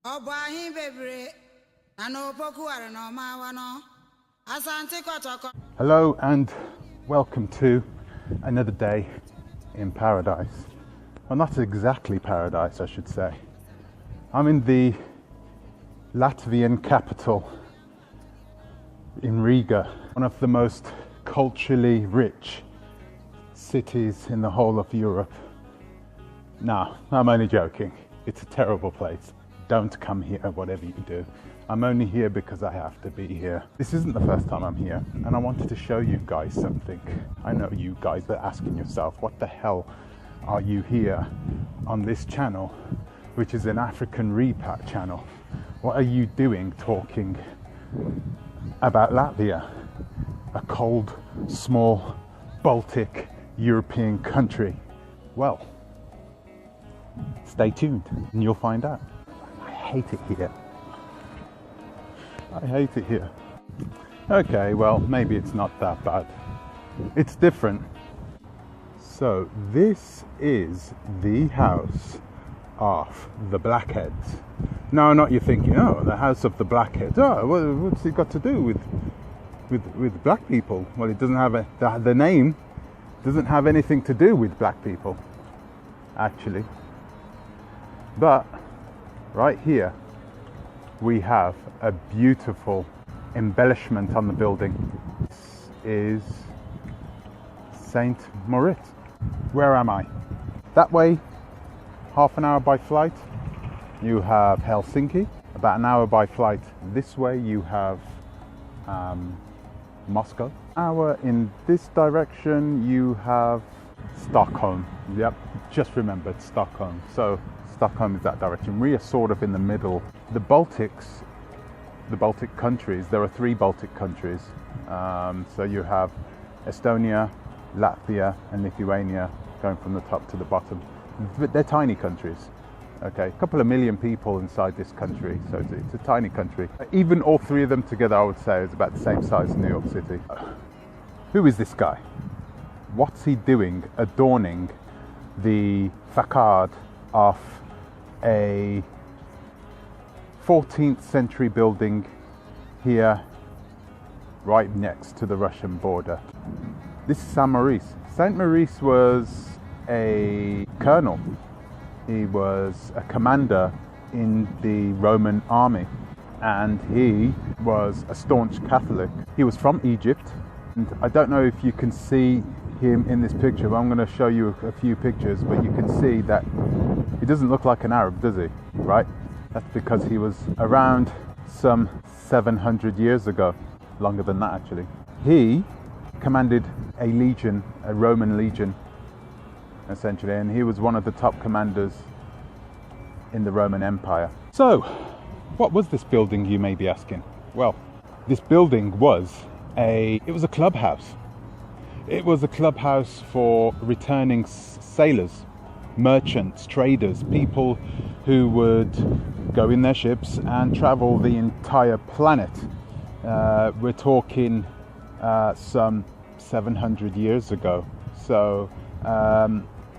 Hello and welcome to another day in paradise. Well, not exactly paradise, I should say. I'm in the Latvian capital in Riga, one of the most culturally rich cities in the whole of Europe. No, I'm only joking. It's a terrible place. Don't come here, whatever you do. I'm only here because I have to be here. This isn't the first time I'm here, and I wanted to show you guys something. I know you guys are asking yourself, what the hell are you here on this channel, which is an African repat channel? What are you doing talking about Latvia, a cold, small, Baltic European country? Well, stay tuned and you'll find out. I hate it here. I hate it here. Okay, well, maybe it's not that bad. It's different. So this is the house of the Blackheads. Now, not you're thinking, oh, the house of the Blackheads. Oh, well, what's it got to do with black people? Well, it doesn't have the name doesn't have anything to do with black people, actually. But right here we have a beautiful embellishment on the building. This is St. Maurice. Where am I? That way, half an hour by flight, you have Helsinki. About an hour by flight this way, you have Moscow. Hour in this direction, you have Stockholm. Yep, just remembered Stockholm. So Stockholm is that direction. We are sort of in the middle. The Baltic countries, there are 3 Baltic countries. So you have Estonia, Latvia and Lithuania going from the top to the bottom. But they're tiny countries. Okay, a couple of million people inside this country, so it's a tiny country. Even all 3 of them together, I would say, is about the same size as New York City. Who is this guy? What's he doing adorning the facade of a 14th century building here right next to the Russian border? This is St. Maurice. St. Maurice was a colonel. He was a commander in the Roman army, and he was a staunch Catholic. He was from Egypt, and I don't know if you can see him in this picture, but I'm going to show you a few pictures, but you can see that he doesn't look like an Arab, does he? Right? That's because he was around some 700 years ago, longer than that actually. He commanded a legion, a Roman legion, essentially, and he was one of the top commanders in the Roman Empire. So, what was this building, you may be asking? Well, this building was a clubhouse. It was a clubhouse for returning sailors, merchants, traders, people who would go in their ships and travel the entire planet. We're talking some 700 years ago. So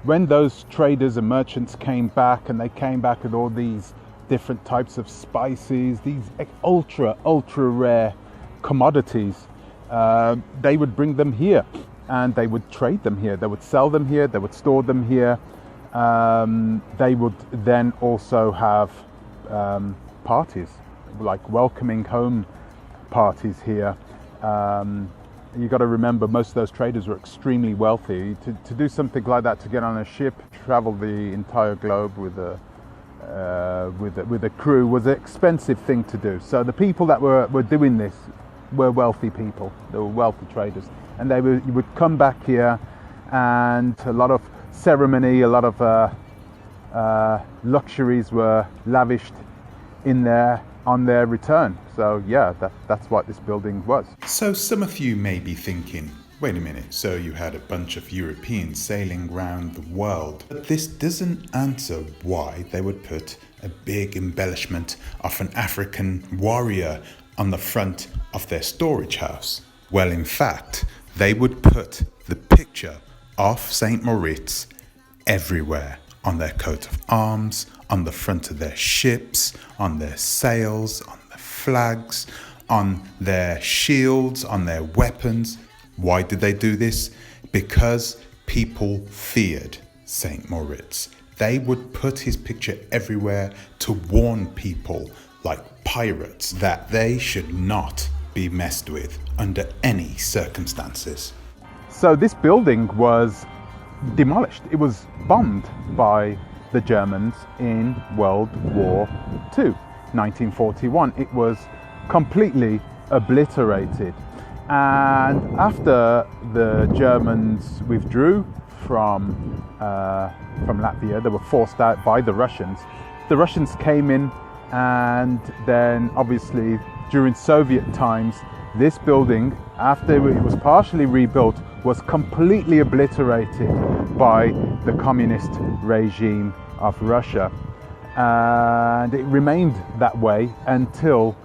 when those traders and merchants came back, and they came back with all these different types of spices, these ultra rare commodities, they would bring them here and they would trade them here. They would sell them here, they would store them here. They would then also have parties, like welcoming home parties here. You got to remember, most of those traders were extremely wealthy. To do something like that, to get on a ship, travel the entire globe with a crew, was an expensive thing to do. So the people that were doing this were wealthy people. They were wealthy traders, and you would come back here, and a lot of ceremony, a lot of luxuries were lavished in there on their return. So yeah, that's what this building was. So some of you may be thinking, wait a minute, so you had a bunch of Europeans sailing around the world, but this doesn't answer why they would put a big embellishment of an African warrior on the front of their storage house. Well, in fact, they would put the picture of St. Maurice everywhere, on their coat of arms, on the front of their ships, on their sails, on their flags, on their shields, on their weapons. Why did they do this? Because people feared Saint Maurice. They would put his picture everywhere to warn people, like pirates, that they should not be messed with under any circumstances. So this building was demolished. It was bombed by the Germans in World War II, 1941. It was completely obliterated. And after the Germans withdrew from Latvia, they were forced out by the Russians. The Russians came in, and then obviously during Soviet times, this building, after it was partially rebuilt, was completely obliterated by the communist regime of Russia. And it remained that way until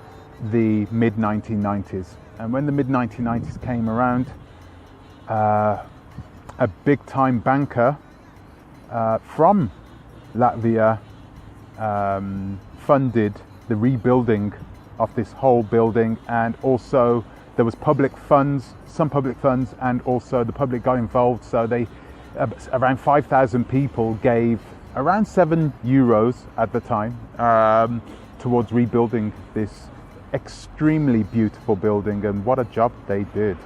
the mid-1990s. And when the mid-1990s came around, a big-time banker from Latvia funded the rebuilding of this whole building, and also there was some public funds, and also the public got involved. So they, around 5,000 people gave around €7 at the time towards rebuilding this extremely beautiful building, and what a job they did.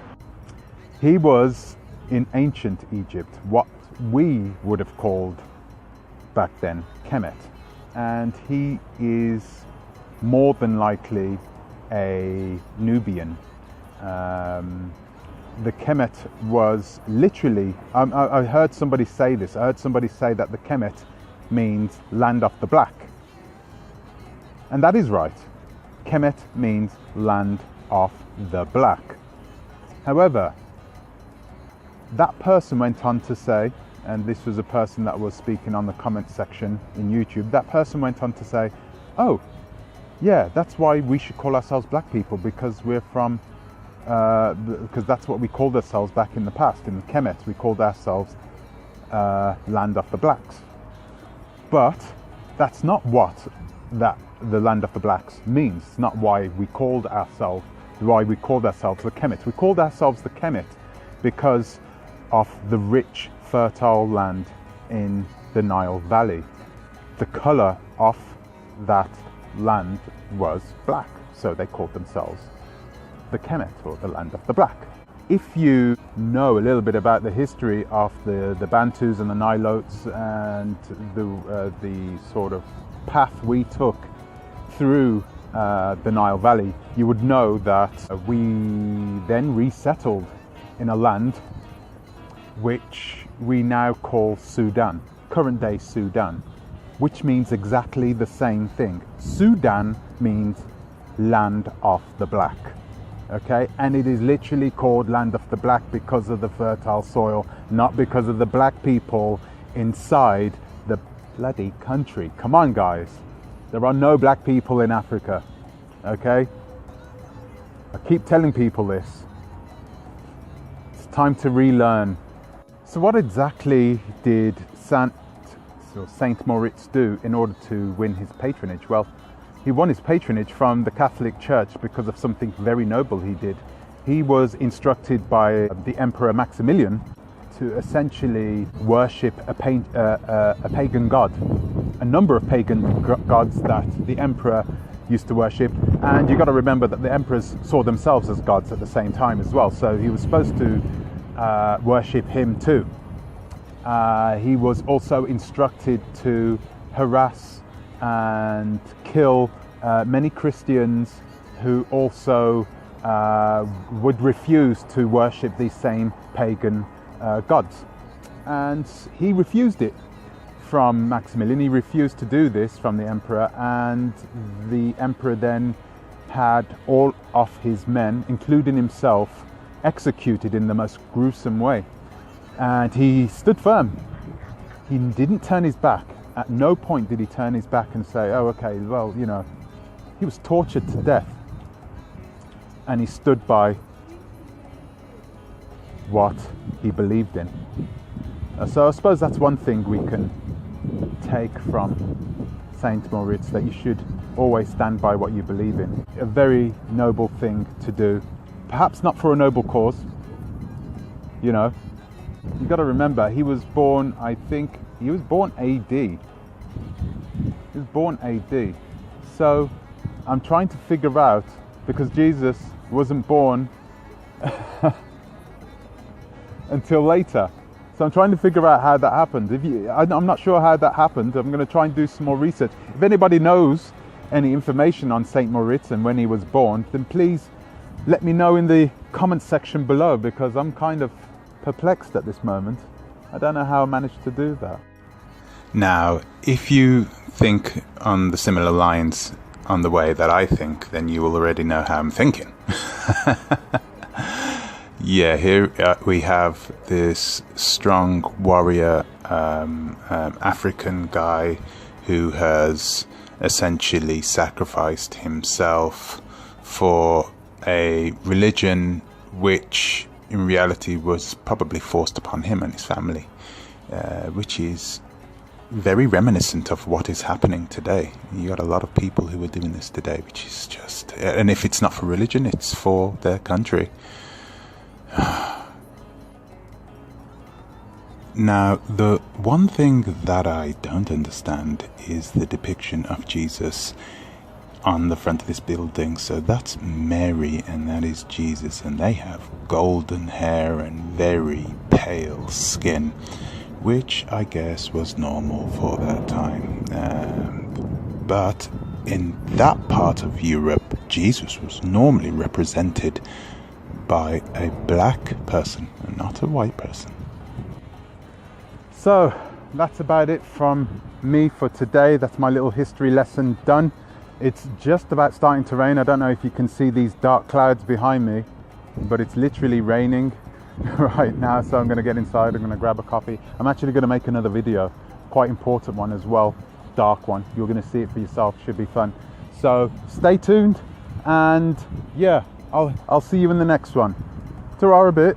He was in ancient Egypt what we would have called back then Kemet, and he is more than likely a Nubian. The Kemet was literally, I heard somebody say this, I heard somebody say that the Kemet means land of the black. And that is right. Kemet means land of the black. However, that person went on to say, and this was a person that was speaking on the comment section in YouTube, that person went on to say, oh, yeah, that's why we should call ourselves black people, because we're from, because that's what we called ourselves back in the past. In Kemet, we called ourselves land of the blacks. But that's not what the land of the blacks means. It's not why we called ourselves the Kemet. We called ourselves the Kemet because of the rich, fertile land in the Nile Valley. The color of that land was black, so they called themselves the Kemet, or the land of the black. If you know a little bit about the history of the Bantus and the Nilotes and the sort of path we took through the Nile Valley, you would know that we then resettled in a land which we now call Sudan, current day Sudan, which means exactly the same thing. Sudan means land of the black, okay? And it is literally called land of the black because of the fertile soil, not because of the black people inside the bloody country. Come on, guys. There are no black people in Africa, okay? I keep telling people this. It's time to relearn. So what exactly did Saint Maurice do in order to win his patronage? Well, he won his patronage from the Catholic Church because of something very noble he did. He was instructed by the Emperor Maximilian to essentially worship a pagan god, a number of pagan gods that the emperor used to worship. And you got to remember that the emperors saw themselves as gods at the same time as well, so he was supposed to worship him too. He was also instructed to harass and kill many Christians who also would refuse to worship these same pagan gods. And he refused it from Maximilian. He refused to do this from the emperor, and the emperor then had all of his men, including himself, executed in the most gruesome way. And he stood firm. He didn't turn his back. At no point did he turn his back and say, oh, okay, well, you know, he was tortured to death. And he stood by what he believed in. So I suppose that's one thing we can take from Saint Maurice, that you should always stand by what you believe in. A very noble thing to do. Perhaps not for a noble cause, you know. You got to remember, he was born, I think, he was born AD. He was born AD. So I'm trying to figure out, because Jesus wasn't born until later. So I'm trying to figure out how that happened. I'm not sure how that happened. I'm going to try and do some more research. If anybody knows any information on Saint Maurice and when he was born, then please let me know in the comment section below, because I'm kind of perplexed at this moment. I don't know how I managed to do that. Now, if you think on the similar lines on the way that I think, then you will already know how I'm thinking. Yeah, here we have this strong warrior African guy who has essentially sacrificed himself for a religion which in reality was probably forced upon him and his family, which is very reminiscent of what is happening today. You got a lot of people who are doing this today, which is just, and if it's not for religion, it's for their country. Now, the one thing that I don't understand is the depiction of Jesus on the front of this building. So that's Mary and that is Jesus, and they have golden hair and very pale skin, which I guess was normal for that time. But in that part of Europe, Jesus was normally represented by a black person and not a white person. So that's about it from me for today. That's my little history lesson done. It's just about starting to rain. I don't know if you can see these dark clouds behind me, but it's literally raining right now. So I'm going to get inside, I'm going to grab a coffee. I'm actually going to make another video, quite important one as well, dark one. You're going to see it for yourself, should be fun. So stay tuned, and yeah, I'll see you in the next one. Ta-ra a bit.